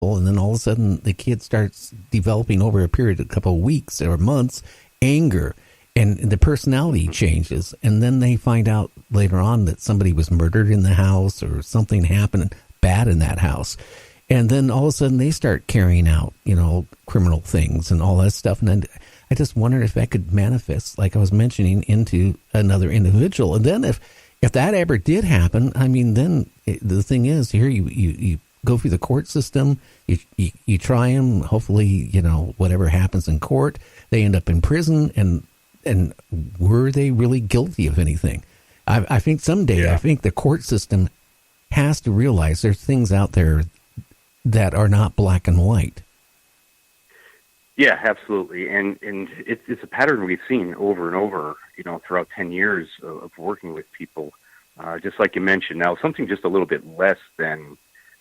and then all of a sudden the kid starts developing over a period of a couple of weeks or months anger, and the personality changes, and then they find out later on that somebody was murdered in the house or something happened bad in that house, and then all of a sudden they start carrying out criminal things and all that stuff. And then I just wondered if that could manifest, like I was mentioning, into another individual. And then if that ever did happen, I mean, then the thing is, here you go through the court system, you try them, hopefully, whatever happens in court, they end up in prison, and were they really guilty of anything? I think someday, I think the court system has to realize there's things out there that are not black and white. Yeah, absolutely. And it's a pattern we've seen over and over, throughout 10 years of working with people. Just like you mentioned, now something just a little bit less than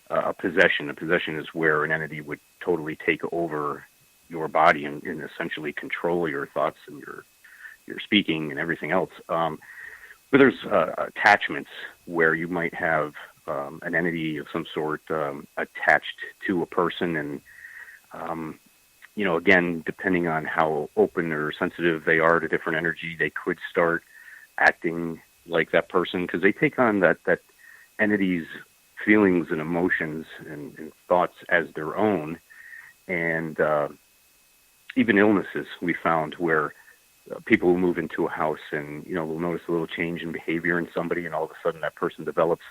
a possession. A possession is where an entity would totally take over your body and essentially control your thoughts and your speaking and everything else. But there's attachments where you might have an entity of some sort attached to a person, and again, depending on how open or sensitive they are to different energy, they could start acting like that person because they take on that entity's feelings and emotions and thoughts as their own. And even illnesses we found where people will move into a house and, will notice a little change in behavior in somebody, and all of a sudden that person develops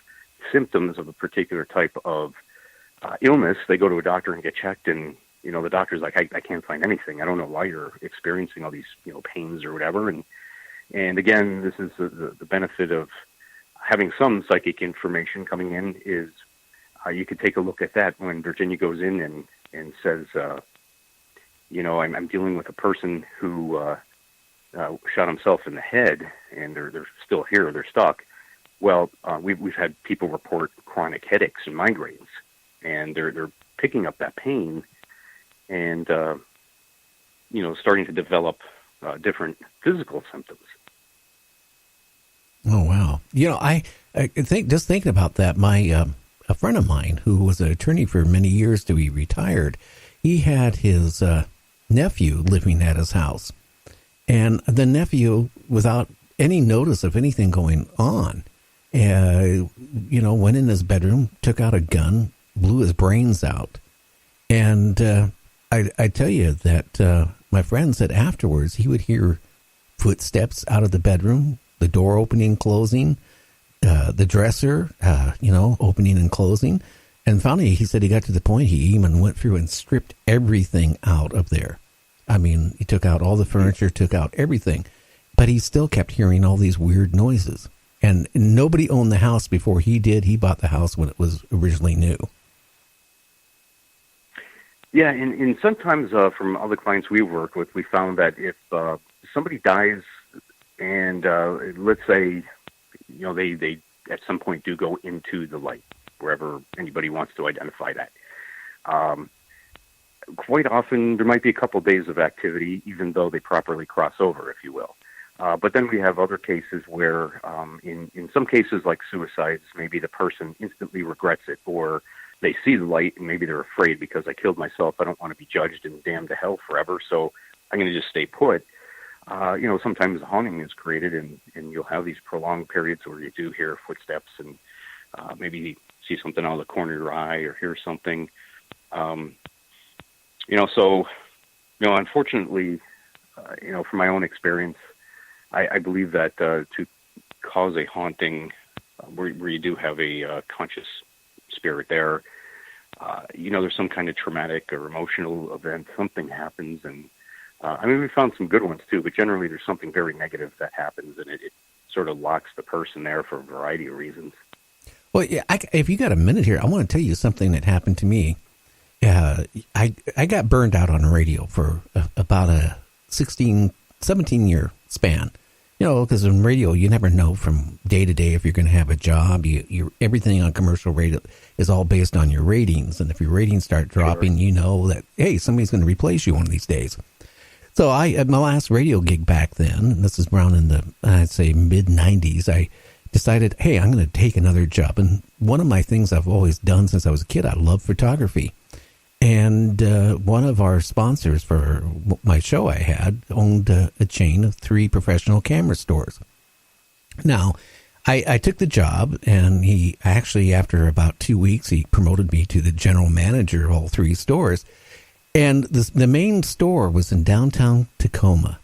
symptoms of a particular type of illness. They go to a doctor and get checked, and, the doctor's like, I can't find anything. I don't know why you're experiencing all these, pains or whatever. And again, this is the benefit of having some psychic information coming in is you could take a look at that when Virginia goes in and says, I'm dealing with a person who shot himself in the head, and they're still here, they're stuck. Well, we've had people report chronic headaches and migraines, and they're picking up that pain and, starting to develop different physical symptoms. Oh, wow. I think, just thinking about that, my a friend of mine who was an attorney for many years till he retired, he had his nephew living at his house. And the nephew, without any notice of anything going on, went in his bedroom, took out a gun, blew his brains out. And I tell you that my friend said afterwards he would hear footsteps out of the bedroom, the door opening and closing, the dresser, opening and closing. And finally, he said he got to the point he even went through and stripped everything out of there. I mean, he took out all the furniture, took out everything, but he still kept hearing all these weird noises. And nobody owned the house before he did. He bought the house when it was originally new. Yeah, and sometimes from other clients we work with, we found that if somebody dies and let's say, they at some point do go into the light, wherever anybody wants to identify that. Quite often there might be a couple of days of activity, even though they properly cross over, if you will. But then we have other cases where, in some cases like suicides, maybe the person instantly regrets it, or they see the light and maybe they're afraid because I killed myself. I don't want to be judged and damned to hell forever, so I'm going to just stay put. Sometimes haunting is created, and you'll have these prolonged periods where you do hear footsteps and maybe see something out of the corner of your eye or hear something. Unfortunately, from my own experience, I believe that to cause a haunting where you do have a conscious spirit there, there's some kind of traumatic or emotional event, something happens, and we found some good ones too, but generally there's something very negative that happens, and it sort of locks the person there for a variety of reasons. Well, yeah, if you got a minute here, I want to tell you something that happened to me. I got burned out on the radio for about a 17-year span. Because in radio, you never know from day to day if you're going to have a job. Everything on commercial radio is all based on your ratings. And if your ratings start dropping, you know that, hey, somebody's going to replace you one of these days. So at my last radio gig back then, this is around in the, I'd say, mid-90s, I decided, hey, I'm going to take another job. And one of my things I've always done since I was a kid, I love photography. And one of our sponsors for my show I had owned a chain of 3 professional camera stores. Now, I took the job, and he actually, after about 2 weeks, he promoted me to the general manager of all 3 stores. And the main store was in downtown Tacoma,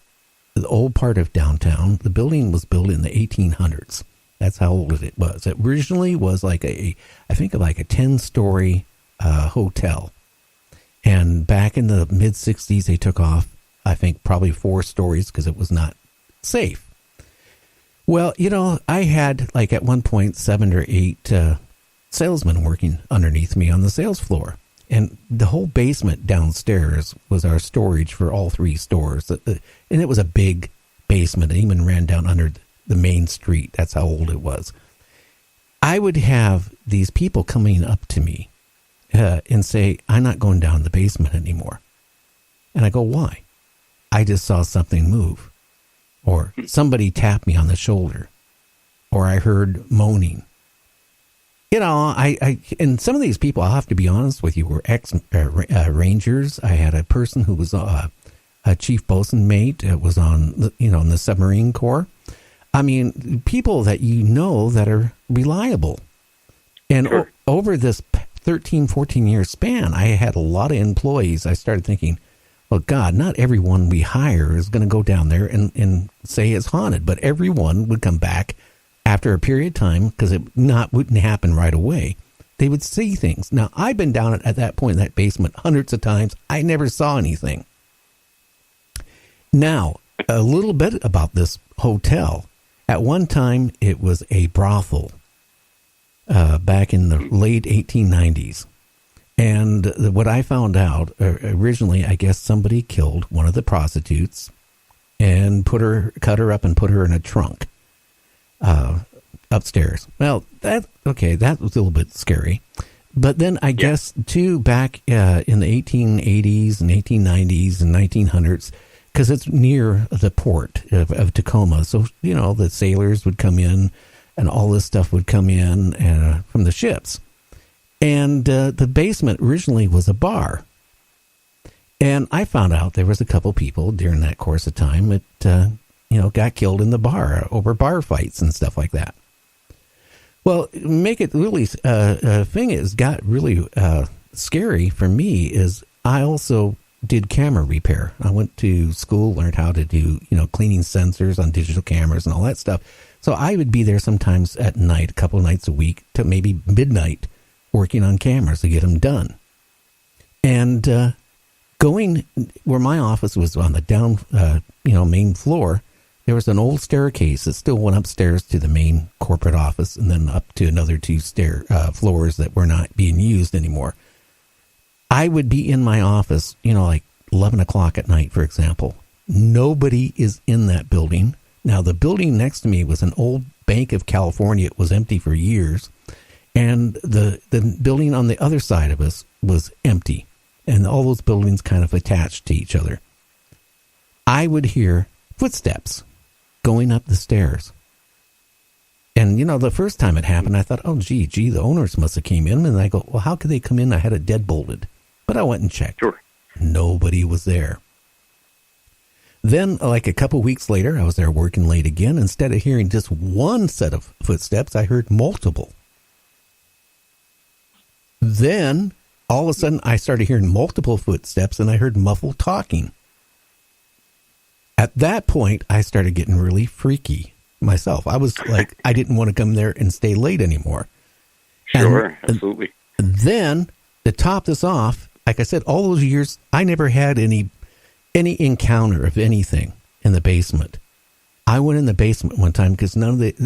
the old part of downtown. The building was built in the 1800s. That's how old it was. It originally was like I think like a 10-story hotel. And back in the mid-'60s, they took off, I think, probably 4 stories because it was not safe. Well, I had, like, at one point, 7 or 8 salesmen working underneath me on the sales floor. And the whole basement downstairs was our storage for all 3 stores. And it was a big basement. It even ran down under the main street. That's how old it was. I would have these people coming up to me and say, I'm not going down the basement anymore. And I go, why? I just saw something move. Or somebody tapped me on the shoulder. Or I heard moaning. And some of these people, I'll have to be honest with you, were ex-Rangers. I had a person who was a chief bosun mate, was on, in the submarine corps. I mean, people that that are reliable. And sure. Over this 13, 14-year span, I had a lot of employees. I started thinking, well, God, not everyone we hire is going to go down there and say it's haunted, but everyone would come back after a period of time because it wouldn't happen right away. They would see things. Now, I've been down at that point in that basement hundreds of times. I never saw anything. Now, a little bit about this hotel. At one time, it was a brothel back in the late 1890s. And what I found out, originally, I guess somebody killed one of the prostitutes and cut her up and put her in a trunk upstairs. Well, that was a little bit scary. But then I guess, too, back in the 1880s and 1890s and 1900s, because it's near the port of Tacoma. So, the sailors would come in and all this stuff would come in from the ships. And the basement originally was a bar. And I found out there was a couple people during that course of time that, got killed in the bar over bar fights and stuff like that. Well, make it really, thing is got really scary for me is I also did camera repair. I went to school, learned how to do, cleaning sensors on digital cameras and all that stuff. So I would be there sometimes at night, a couple of nights a week to maybe midnight, working on cameras to get them done. And going where my office was on the down, main floor, there was an old staircase that still went upstairs to the main corporate office and then up to another 2 floors that were not being used anymore. I would be in my office, like 11 o'clock at night, for example. Nobody is in that building. Now, the building next to me was an old Bank of California. It was empty for years. And the building on the other side of us was empty. And all those buildings kind of attached to each other. I would hear footsteps going up the stairs. And, the first time it happened, I thought, oh, gee, the owners must have came in. And I go, well, how could they come in? I had it deadbolted. But I went and checked. Sure. Nobody was there. Then, like a couple weeks later, I was there working late again. Instead of hearing just one set of footsteps, I heard multiple. Then, all of a sudden, I started hearing multiple footsteps, and I heard muffled talking. At that point, I started getting really freaky myself. I was like, I didn't want to come there and stay late anymore. Sure, absolutely. Then, to top this off, like I said, all those years, I never had any encounter of anything in the basement. I went in the basement one time because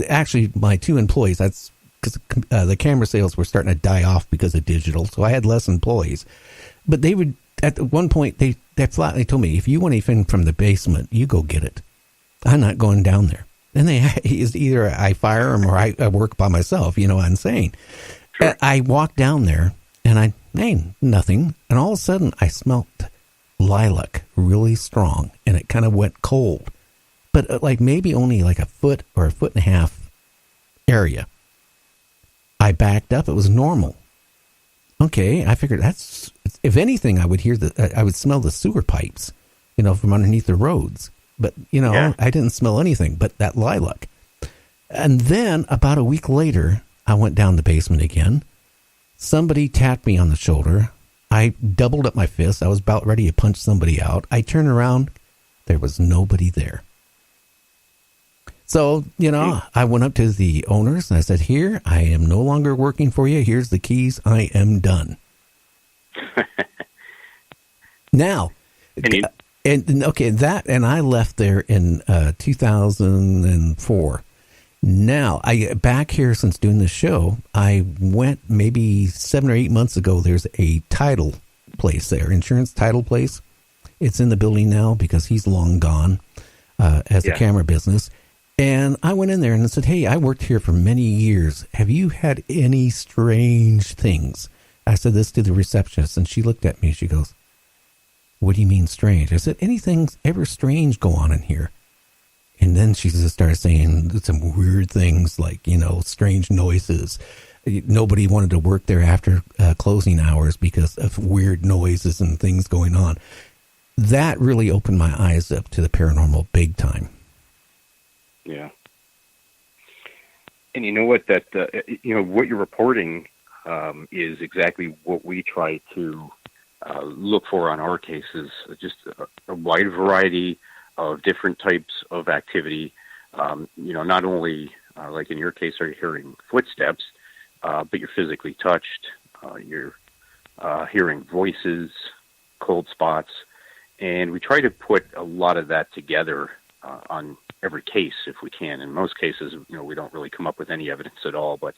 actually my 2 employees, that's because the camera sales were starting to die off because of digital, so I had less employees. But they would, at one point, they flatly told me, if you want anything from the basement, you go get it. I'm not going down there. And either I fire them or I work by myself, you know what I'm saying? Sure. I walked down there and nothing. And all of a sudden I smelt lilac really strong and it kind of went cold. But like maybe only like a foot or a foot and a half area. I backed up. It was normal. Okay, I figured that's, if anything, I would hear I would smell the sewer pipes, from underneath the roads. But, Yeah. I didn't smell anything but that lilac. And then about a week later, I went down the basement again. Somebody tapped me on the shoulder. I doubled up my fist. I was about ready to punch somebody out. I turned around. There was nobody there. So, I went up to the owners and I said, here, I am no longer working for you. Here's the keys. I am done. Now, and I left there in 2004. Now, back here since doing the show, I went maybe 7 or 8 months ago. There's a title place there, insurance title place. It's in the building now because he's long gone as a camera business. And I went in there and said, hey, I worked here for many years. Have you had any strange things? I said this to the receptionist, and she looked at me. She goes, what do you mean strange? I said, anything ever strange go on in here? And then she just started saying some weird things like, strange noises. Nobody wanted to work there after closing hours because of weird noises and things going on. That really opened my eyes up to the paranormal big time. Yeah. And you know what? That what you're reporting is exactly what we try to look for on our cases. Just a wide variety of different types of activity. Not only like in your case, are you hearing footsteps, but you're physically touched. You're hearing voices, cold spots, and we try to put a lot of that together on every case if we can. In most cases, we don't really come up with any evidence at all, but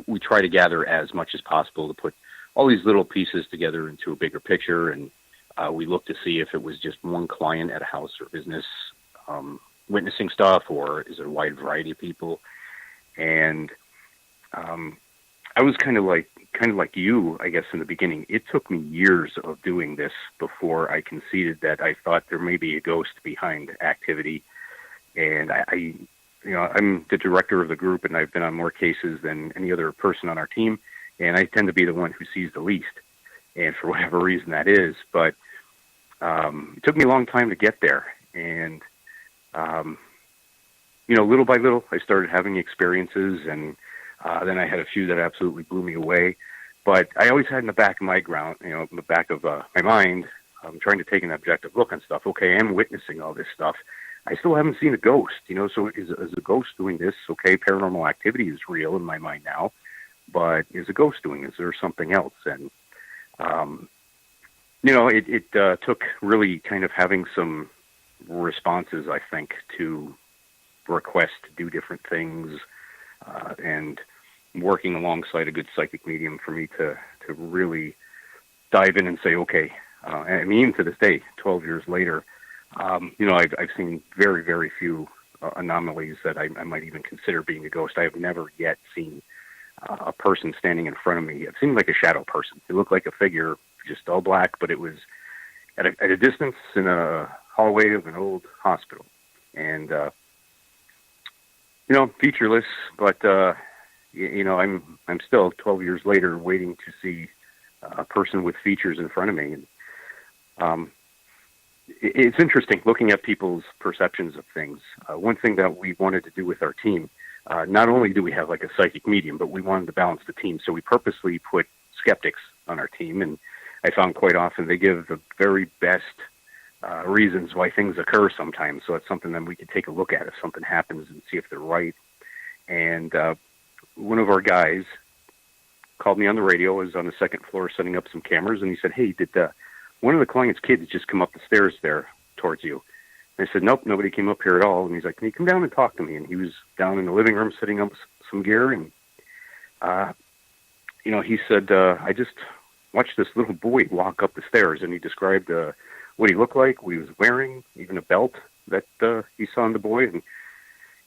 we try to gather as much as possible to put all these little pieces together into a bigger picture. And we look to see if it was just one client at a house or business witnessing stuff, or is it a wide variety of people? And I was kind of like you, I guess, in the beginning. It took me years of doing this before I conceded that I thought there may be a ghost behind activity. And I'm the director of the group, and I've been on more cases than any other person on our team. And I tend to be the one who sees the least, and for whatever reason that is. But it took me a long time to get there. And, little by little, I started having experiences, and then I had a few that absolutely blew me away. But I always had in the back of my in the back of my mind, trying to take an objective look on stuff. Okay, I'm witnessing all this stuff. I still haven't seen a ghost, so is a ghost doing this? Okay, paranormal activity is real in my mind now, but is a ghost doing? Is there something else? And, it took really kind of having some responses, I think, to request to do different things, and working alongside a good psychic medium for me to really dive in and say, okay, I mean, to this day, 12 years later, I've seen very, very few anomalies that I might even consider being a ghost. I have never yet seen a person standing in front of me. It seemed like a shadow person. It looked like a figure, just all black, but it was at a distance in a hallway of an old hospital. And, featureless, but, I'm still 12 years later waiting to see a person with features in front of me. And, it's interesting looking at people's perceptions of things. One thing that we wanted to do with our team, not only do we have like a psychic medium, but we wanted to balance the team. So we purposely put skeptics on our team. And I found quite often they give the very best reasons why things occur sometimes. So it's something that we could take a look at if something happens and see if they're right. And one of our guys called me on the radio. I was on the second floor setting up some cameras, and he said, hey, did one of the client's kids just come up the stairs there towards you? And I said, nope, nobody came up here at all. And he's like, can you come down and talk to me? And he was down in the living room setting up some gear. And, he said, I just watched this little boy walk up the stairs. And he described what he looked like, what he was wearing, even a belt that he saw in the boy.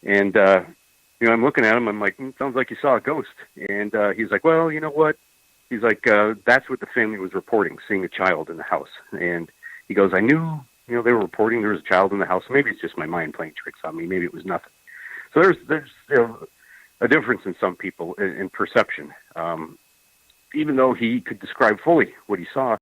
And I'm looking at him. I'm like, sounds like you saw a ghost. And he's like, well, you know what? He's like, that's what the family was reporting, seeing a child in the house. And he goes, I knew, they were reporting there was a child in the house. Maybe it's just my mind playing tricks on me. Maybe it was nothing. So there's a difference in some people in perception. even though he could describe fully what he saw,